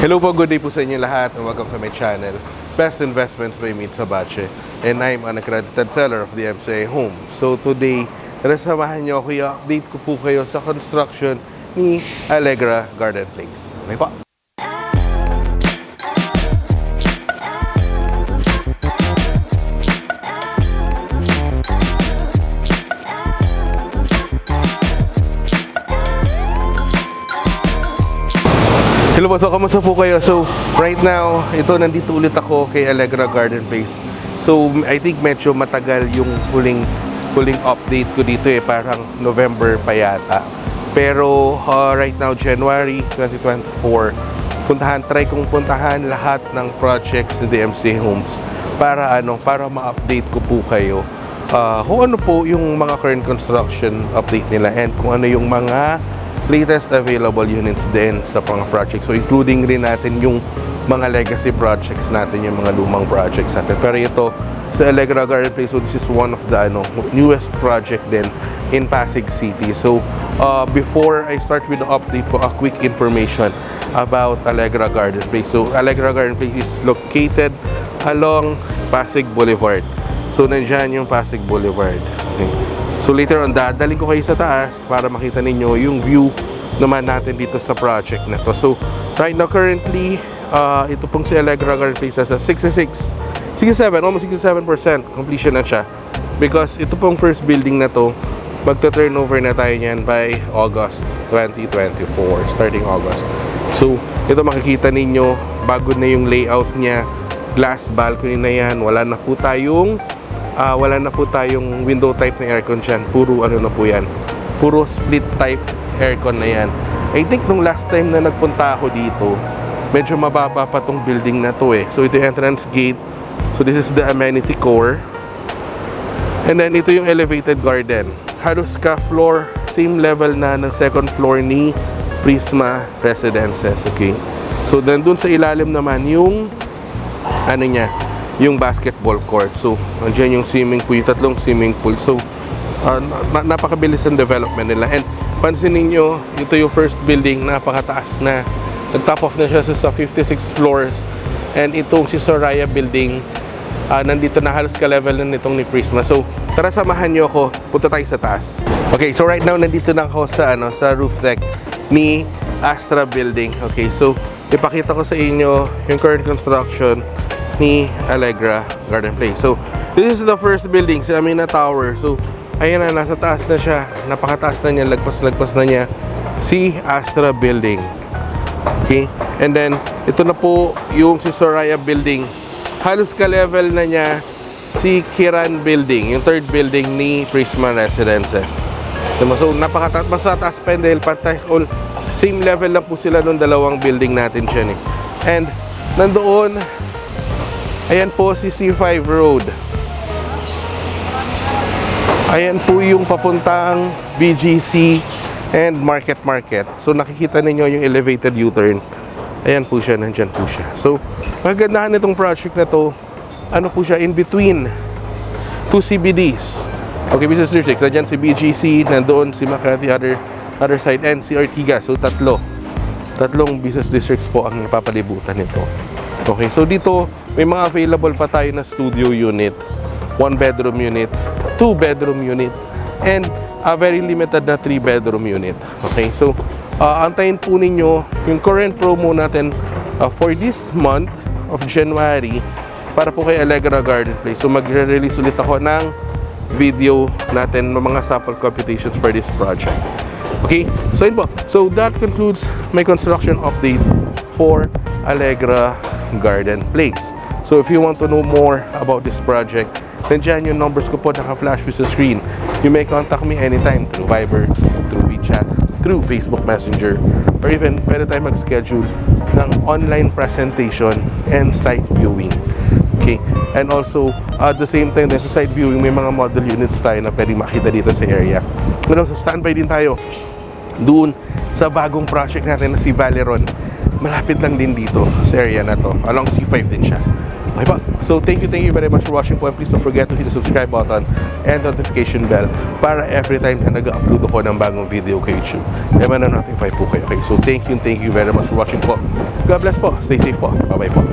Hello po, good day po sa inyo lahat and welcome to my channel, Best Investments by Meet Sabache. And I'm an accredited seller of the MCA Home. So today, nasamahan niyo ako, i-update ko po kayo sa construction ni Allegra Garden Place. Okay po? Hello po, so kamusta po kayo? So, right now, nandito ulit ako kay Allegra Garden Place. So, I think medyo matagal yung huling update ko dito parang November pa yata. Pero, right now, January 2024, try kong puntahan lahat ng projects ni DMCA Homes para ma-update ko po kayo kung ano po yung mga current construction update nila and kung ano yung mga latest available units din sa mga projects. So including rin natin yung mga legacy projects natin, yung mga lumang projects natin. Pero ito sa Allegra Garden Place, so this is one of the newest project din in Pasig City. So before I start with the update po, a quick information about Allegra Garden Place. So Allegra Garden Place is located along Pasig Boulevard. So nandyan yung Pasig Boulevard. Okay. So later on, dadaling ko kayo sa taas para makita ninyo yung view naman natin dito sa project na to. So right now currently, ito pong si Allegra Garden Place sa 67, almost 67% completion na siya. Because ito pong first building na to, magta-turnover na tayo niyan by August 2024, starting August. So ito makikita ninyo, bago na yung layout niya, glass balcony na yan, wala na po tayong window type na aircon dyan. Puro na po yan, puro split type aircon na yan. I think nung last time na nagpunta ako dito, medyo mababa pa tong building na to So ito yung entrance gate. So this is the amenity core. And then ito yung elevated garden. Halos ka floor, same level na ng second floor ni Prisma Residences. Okay. So then dun sa ilalim naman yung yung basketball court. So, andyan yung swimming pool, yung tatlong swimming pool. So, napakabilis ang development nila. And pansinin nyo, ito yung first building, napakataas na. Nag-top off na siya sa 56 floors. And itong si Soraya building, nandito na halos ka-level na nitong ni Prisma. So, tara samahan nyo ako, punta tayo sa taas. Okay, so right now, nandito na ako sa roof deck ni Astra Building. Okay, so, ipakita ko sa inyo yung current construction ni Allegra Garden Place. So, this is the first building, si Amina Tower. So, ayan na, nasa taas na siya. Napakataas na niya, lagpas na niya si Astra Building. Okay? And then, ito na po yung si Soraya Building. Halos ka-level na niya si Kiran Building, yung third building ni Prisma Residences. So, napakataas, mas taas pa dahil all same level lang po sila nung dalawang building natin siya. And, nandoon, ayan po si C5 Road. Ayan po yung papuntang BGC and Market. So nakikita ninyo yung elevated U-turn. Ayan po siya, nandyan po siya. So magandahan nitong project na to, po siya, in between two CBDs. Okay, business districts. Nandyan si BGC, nandoon si Makati other side, and si Ortigas. So tatlong business districts po ang napapalibutan nito. Okay, so dito may mga available pa tayo na studio unit, 1-bedroom unit, 2-bedroom unit, and a very limited na 3-bedroom unit. Okay, so antayin po ninyo yung current promo natin for this month of January para po kay Allegra Garden Place. So magre-release ulit ako ng video natin ng mga sample computations for this project. Okay, so yun po. So that concludes my construction update for Allegra Garden Place. So if you want to know more about this project, nandiyan yung numbers ko po naka-flash sa screen. You may contact me anytime through Viber, through WeChat, through Facebook Messenger, or even pwede tayo mag-schedule ng online presentation and site viewing. Okay, and also at the same time sa site viewing, may mga model units tayo na pwedeng makita dito sa area. And also standby din tayo doon sa bagong project natin na si Valeron. malapit lang din dito sa area na to. Along C5 din siya. Okay po. So thank you very much for watching po, and please don't forget to hit the subscribe button and notification bell para every time na nag-upload ako ng bagong video kay YouTube, naman na notify po kayo. Okay, so thank you very much for watching po. God bless po. Stay safe po. Bye bye po.